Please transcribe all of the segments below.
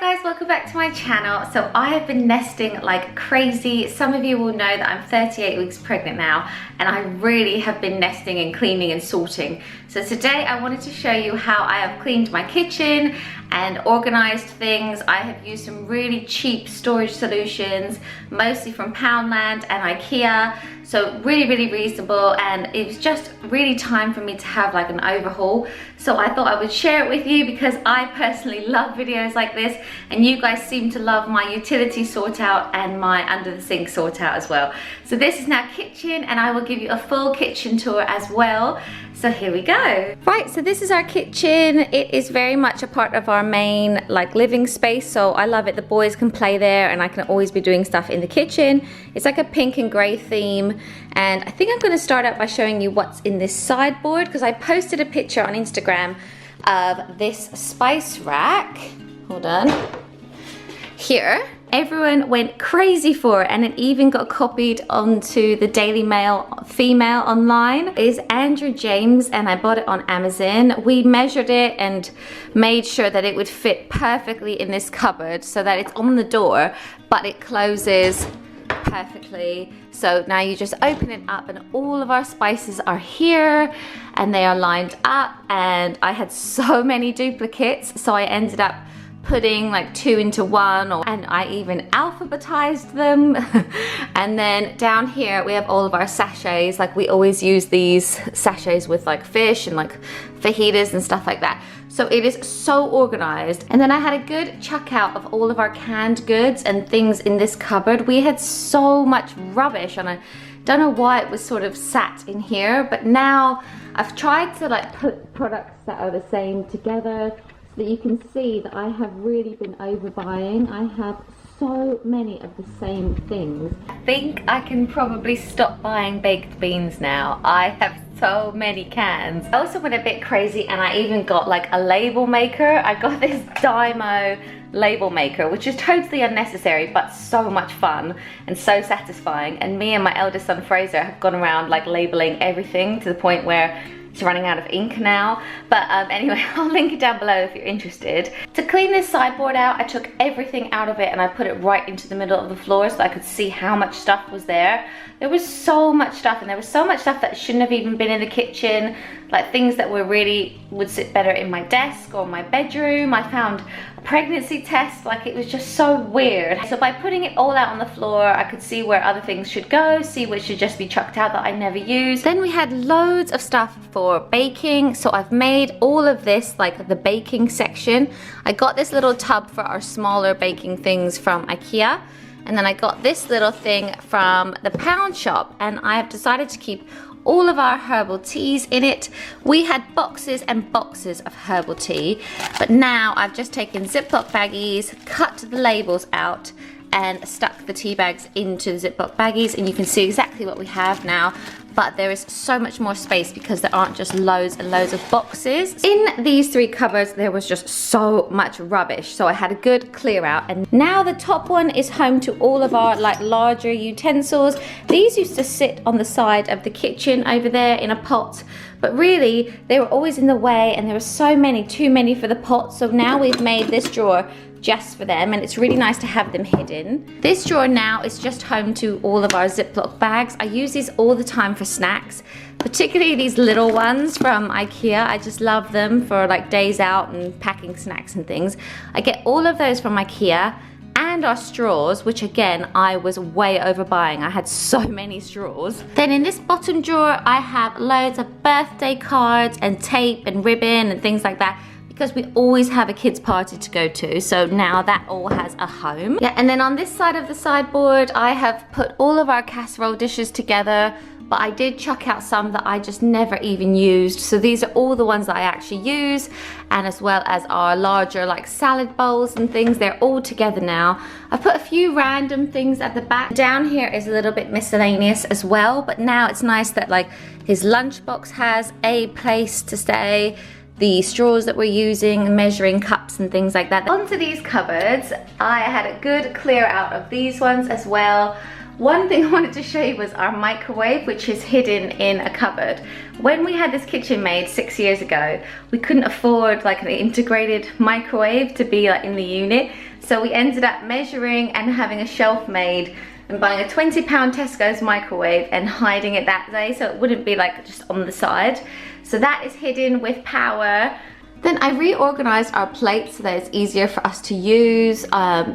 Hi guys, welcome back to my channel. So I have been nesting like crazy. Some of you will know that I'm 38 weeks pregnant now and I really have been nesting and cleaning and sorting. So today I wanted to show you how I have cleaned my kitchen and organized things. I have used some really cheap storage solutions, mostly from Poundland and IKEA. So really reasonable, and it was just really time for me to have like an overhaul. So I thought I would share it with you because I personally love videos like this, and you guys seem to love my utility sort out and my under the sink sort out as well. So this is now kitchen, and I will give you a full kitchen tour as well. So here we go. Right, so this is our kitchen. It is very much a part of our main like living space, so I love it. The boys can play there and I can always be doing stuff in the kitchen. It's like a pink and grey theme, and I think I'm going to start out by showing you what's in this sideboard because I posted a picture on Instagram of this spice rack. Hold on. Here. Everyone went crazy for it, and it even got copied onto the Daily Mail female online. It is Andrew James, and I bought it on Amazon. We measured it and made sure that it would fit perfectly in this cupboard so that it's on the door, but it closes perfectly. So now you just open it up and all of our spices are here and they are lined up, and I had so many duplicates, so I ended up putting like 2 into 1, and I even alphabetized them. And then down here we have all of our sachets. Like we always use these sachets with like fish and like fajitas and stuff like that. So it is so organized. And then I had a good chuck out of all of our canned goods and things in this cupboard. We had so much rubbish, and I don't know why it was sort of sat in here, but now I've tried to like put products that are the same together, that you can see that I have really been overbuying. I have so many of the same things. I think I can probably stop buying baked beans now. I have so many cans. I also went a bit crazy and I even got like a label maker. I got this Dymo label maker, which is totally unnecessary but so much fun and so satisfying. And me and my eldest son Fraser have gone around like labeling everything to the point where it's running out of ink now. But anyway, I'll link it down below if you're interested. To clean this sideboard out, I took everything out of it and I put it right into the middle of the floor so I could see how much stuff was there. There was so much stuff, and there was so much stuff that shouldn't have even been in the kitchen, like things that were really would sit better in my desk or my bedroom. I found a pregnancy test, like it was just so weird. So by putting it all out on the floor, I could see where other things should go, see what should just be chucked out that I never used. Then we had loads of stuff for baking, so I've made all of this like the baking section. I got this little tub for our smaller baking things from IKEA, and then I got this little thing from the pound shop, and I have decided to keep all of our herbal teas in it. We had boxes and boxes of herbal tea, but now I've just taken Ziploc baggies, cut the labels out, and stuck the tea bags into the Ziploc baggies, and you can see exactly what we have now. But there is so much more space because there aren't just loads and loads of boxes. In these 3 cupboards there was just so much rubbish, so I had a good clear out. And now the top one is home to all of our like larger utensils. These used to sit on the side of the kitchen over there in a pot, but really they were always in the way and there were so many, too many for the pot. So now we've made this drawer just for them, and it's really nice to have them hidden. This drawer now is just home to all of our Ziploc bags. I use these all the time for snacks, particularly these little ones from IKEA. I just love them for like days out and packing snacks and things. I get all of those from IKEA, and our straws, which again I was way overbuying. I had so many straws. Then in this bottom drawer I have loads of birthday cards and tape and ribbon and things like that, because we always have a kids party to go to, so now that all has a home. Yeah, and then on this side of the sideboard I have put all of our casserole dishes together, but I did chuck out some that I just never even used. So these are all the ones that I actually use, and as well as our larger like salad bowls and things, they're all together now. I've put a few random things at the back. Down here is a little bit miscellaneous as well, but now it's nice that like his lunchbox has a place to stay, the straws that we're using, measuring cups and things like that. Onto these cupboards, I had a good clear out of these ones as well. One thing I wanted to show you was our microwave, which is hidden in a cupboard. When we had this kitchen made 6 years ago, we couldn't afford like an integrated microwave to be like in the unit. So we ended up measuring and having a shelf made and buying a £20 Tesco's microwave and hiding it that day so it wouldn't be like just on the side. So that is hidden with power. Then I reorganized our plates so that it's easier for us to use.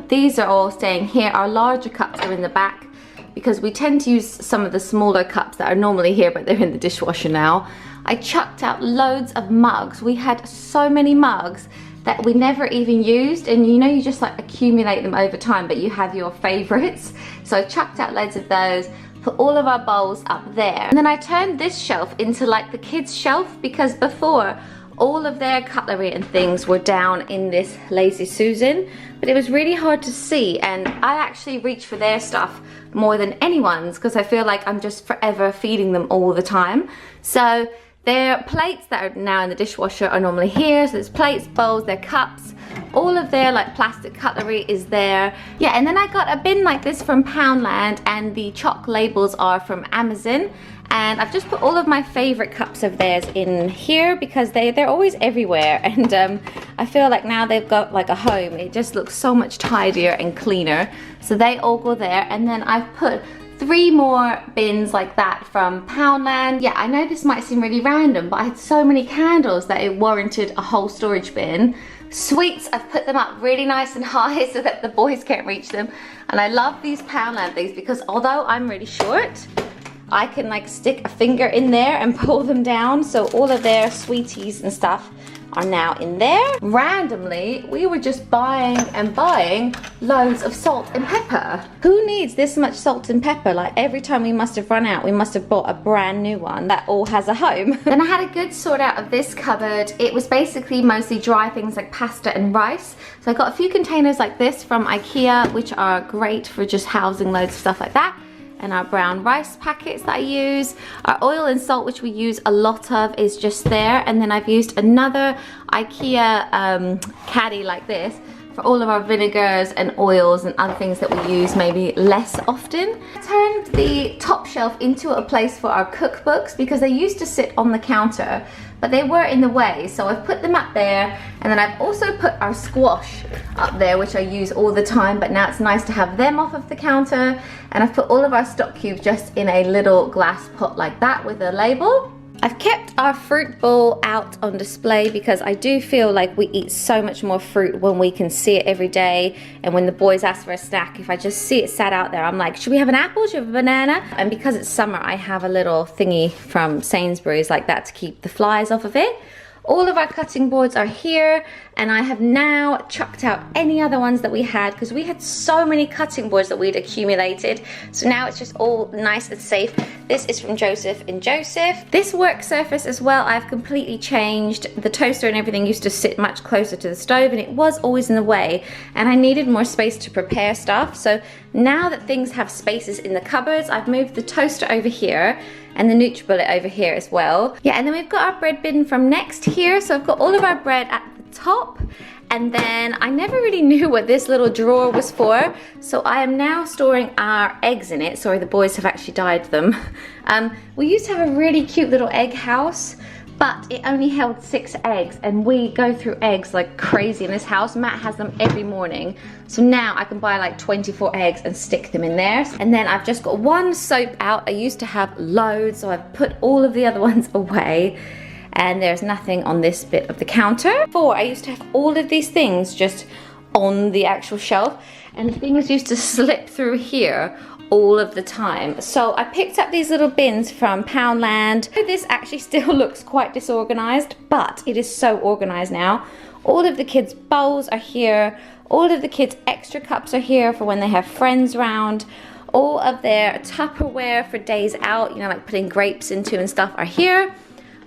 These are all staying here. Our larger cups are in the back because we tend to use some of the smaller cups that are normally here, but they're in the dishwasher now. I chucked out loads of mugs. We had so many mugs that we never even used, and you know, you just like accumulate them over time, but you have your favorites. So I chucked out loads of those, put all of our bowls up there. And then I turned this shelf into like the kids' shelf, because before all of their cutlery and things were down in this Lazy Susan, but it was really hard to see, and I actually reach for their stuff more than anyone's because I feel like I'm just forever feeding them all the time. So their plates that are now in the dishwasher are normally here. So there's plates, bowls, their cups, all of their like plastic cutlery is there. Yeah, and then I got a bin like this from Poundland, and the chalk labels are from Amazon. And I've just put all of my favorite cups of theirs in here because they're always everywhere, and I feel like now they've got like a home. It just looks so much tidier and cleaner. So they all go there, and then I've put 3 more bins like that from Poundland. Yeah, I know this might seem really random, but I had so many candles that it warranted a whole storage bin. Sweets, I've put them up really nice and high so that the boys can't reach them. And I love these Poundland things because although I'm really short, I can like stick a finger in there and pull them down. So all of their sweeties and stuff are now in there. Randomly, we were just buying and buying loads of salt and pepper. Who needs this much salt and pepper? Like every time we must have run out, we must have bought a brand new one that all has a home. Then I had a good sort out of this cupboard. It was basically mostly dry things like pasta and rice. So I got a few containers like this from IKEA, which are great for just housing loads of stuff like that. And our brown rice packets that I use. Our oil and salt, which we use a lot of, is just there. And then I've used another IKEA caddy like this for all of our vinegars and oils and other things that we use maybe less often. I turned the top shelf into a place for our cookbooks because they used to sit on the counter, but they were in the way, so I've put them up there. And then I've also put our squash up there, which I use all the time, but now it's nice to have them off of the counter. And I've put all of our stock cubes just in a little glass pot like that with a label. I've kept our fruit bowl out on display because I do feel like we eat so much more fruit when we can see it every day. And when the boys ask for a snack, if I just see it sat out there, I'm like, should we have an apple? Should we have a banana? And because it's summer, I have a little thingy from Sainsbury's like that to keep the flies off of it. All of our cutting boards are here, and I have now chucked out any other ones that we had because we had so many cutting boards that we'd accumulated. So now it's just all nice and safe. This is from Joseph and Joseph. This work surface as well, I've completely changed. The toaster and everything used to sit much closer to the stove, and it was always in the way, and I needed more space to prepare stuff. So now that things have spaces in the cupboards, I've moved the toaster over here and the NutriBullet over here as well. Yeah, and then we've got our bread bin from next here. So I've got all of our bread at the top. And then I never really knew what this little drawer was for. So I am now storing our eggs in it. Sorry, the boys have actually dyed them. We used to have a really cute little egg house, but it only held 6 eggs, and we go through eggs like crazy in this house. Matt has them every morning. So now I can buy like 24 eggs and stick them in there. And then I've just got 1 soap out. I used to have loads, so I've put all of the other ones away. And there's nothing on this bit of the counter. Before, I used to have all of these things just on the actual shelf, and things used to slip through here all of the time. So I picked up these little bins from Poundland. This actually still looks quite disorganized, but it is so organized now. All of the kids' bowls are here. All of the kids' extra cups are here for when they have friends round. All of their Tupperware for days out, you know, like putting grapes into and stuff, are here.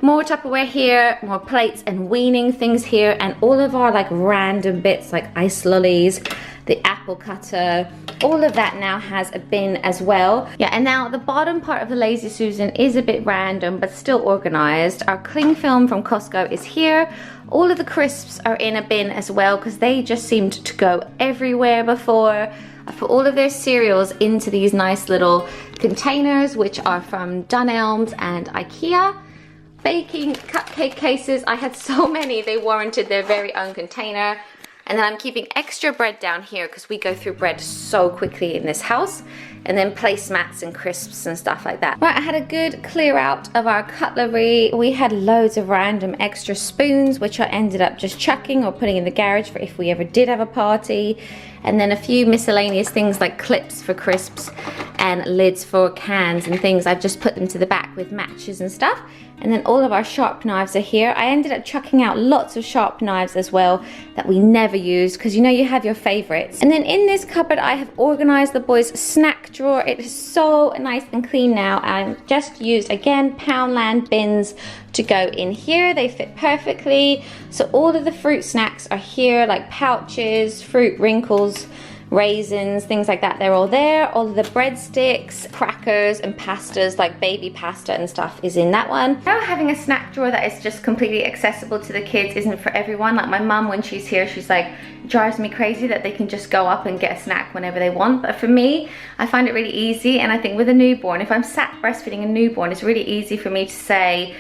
More Tupperware here, more plates and weaning things here, and all of our like random bits like ice lollies, the apple cutter, all of that now has a bin as well. Yeah, and now the bottom part of the Lazy Susan is a bit random but still organized. Our cling film from Costco is here. All of the crisps are in a bin as well because they just seemed to go everywhere before. I put all of their cereals into these nice little containers, which are from Dunelm's and IKEA. Baking cupcake cases, I had so many, they warranted their very own container. And then I'm keeping extra bread down here because we go through bread so quickly in this house. And then placemats and crisps and stuff like that. Right, I had a good clear out of our cutlery. We had loads of random extra spoons, which I ended up just chucking or putting in the garage for if we ever did have a party. And then a few miscellaneous things like clips for crisps and lids for cans and things. I've just put them to the back with matches and stuff. And then all of our sharp knives are here. I ended up chucking out lots of sharp knives as well that we never use because you know you have your favorites. And then in this cupboard I have organized the boys' snack drawer. It is so nice and clean now. I just used again Poundland bins to go in here. They fit perfectly. So all of the fruit snacks are here, like pouches, fruit wrinkles, raisins, things like that. They're all there. All of the breadsticks, crackers and pastas like baby pasta and stuff is in that one. Now having a snack drawer that is just completely accessible to the kids isn't for everyone. Like my mum, when she's here, she's like, it drives me crazy that they can just go up and get a snack whenever they want. But for me, I find it really easy. And I think with a newborn, if I'm sat breastfeeding a newborn, it's really easy for me to say,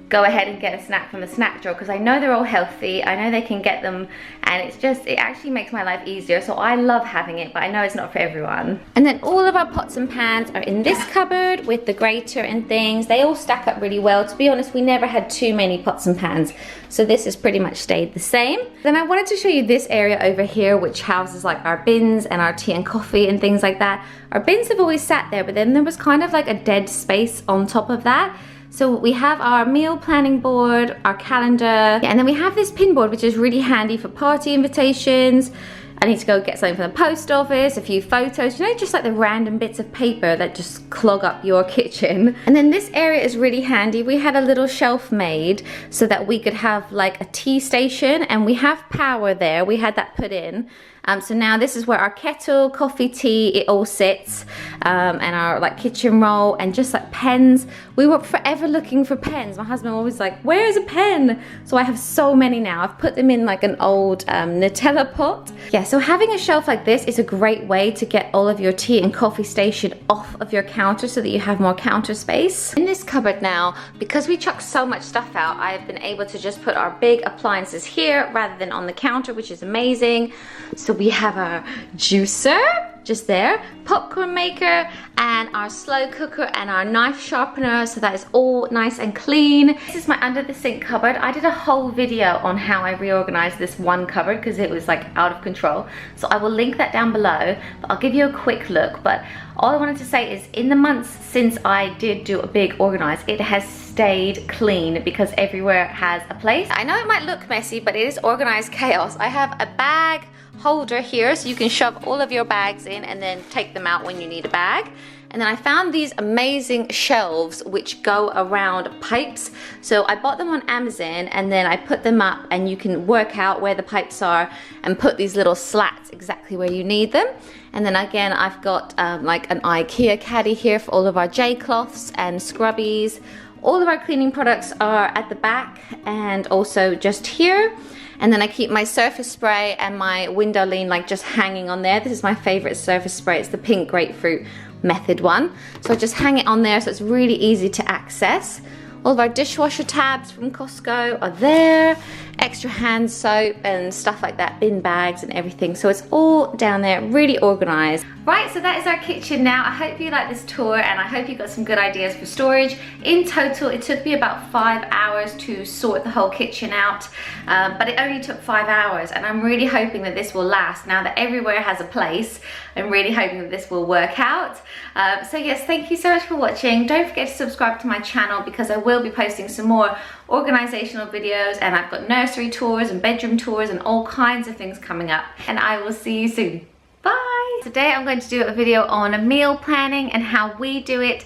go ahead and get a snack from the snack drawer because I know they're all healthy, I know they can get them, and it actually makes my life easier. So I love having it, but I know it's not for everyone. And then all of our pots and pans are in this cupboard with the grater and things. They all stack up really well. To be honest, we never had too many pots and pans, so this has pretty much stayed the same. Then I wanted to show you this area over here, which houses like our bins and our tea and coffee and things like that. Our bins have always sat there, but then there was kind of like a dead space on top of that. So we have our meal planning board, our calendar, and then we have this pin board, which is really handy for party invitations. I need to go get something from the post office, a few photos, you know, just like the random bits of paper that just clog up your kitchen. And then this area is really handy. We had a little shelf made so that we could have like a tea station, and we have power there. We had that put in. So now this is where our kettle, coffee, tea, it all sits, and our like kitchen roll and just like pens. We were forever looking for pens. My husband always like, where's a pen? So I have so many now. I've put them in like an old Nutella pot. Yeah, so having a shelf like this is a great way to get all of your tea and coffee station off of your counter so that you have more counter space. In this cupboard now, because we chuck so much stuff out, I've been able to just put our big appliances here rather than on the counter, which is amazing. So we have our juicer just there, popcorn maker, and our slow cooker and our knife sharpener, so that is all nice and clean. This is my under the sink cupboard. I did a whole video on how I reorganized this one cupboard because it was like out of control, so I will link that down below, but I'll give you a quick look. But all I wanted to say is in the months since I did do a big organize, it has stayed clean because everywhere has a place. I know it might look messy, but it is organized chaos. I have a bag holder here so you can shove all of your bags in and then take them out when you need a bag. And then I found these amazing shelves which go around pipes. So I bought them on Amazon and then I put them up, and you can work out where the pipes are and put these little slats exactly where you need them. And then again, I've got like an IKEA caddy here for all of our J cloths and scrubbies. All of our cleaning products are at the back and also just here. And then I keep my surface spray and my window lean like just hanging on there. This is my favorite surface spray. It's the pink grapefruit method one. So I just hang it on there so it's really easy to access. All of our dishwasher tabs from Costco are there. Extra hand soap and stuff like that, bin bags and everything. So it's all down there, really organized. Right, so that is our kitchen now. I hope you like this tour and I hope you got some good ideas for storage. In total, it took me about 5 hours to sort the whole kitchen out, but it only took 5 hours, and I'm really hoping that this will last. Now that everywhere has a place, I'm really hoping that this will work out. So yes, thank you so much for watching. Don't forget to subscribe to my channel because I will be posting some more organizational videos, and I've got nursery tours and bedroom tours and all kinds of things coming up, and I will see you soon. Bye! Today I'm going to do a video on meal planning and how we do it.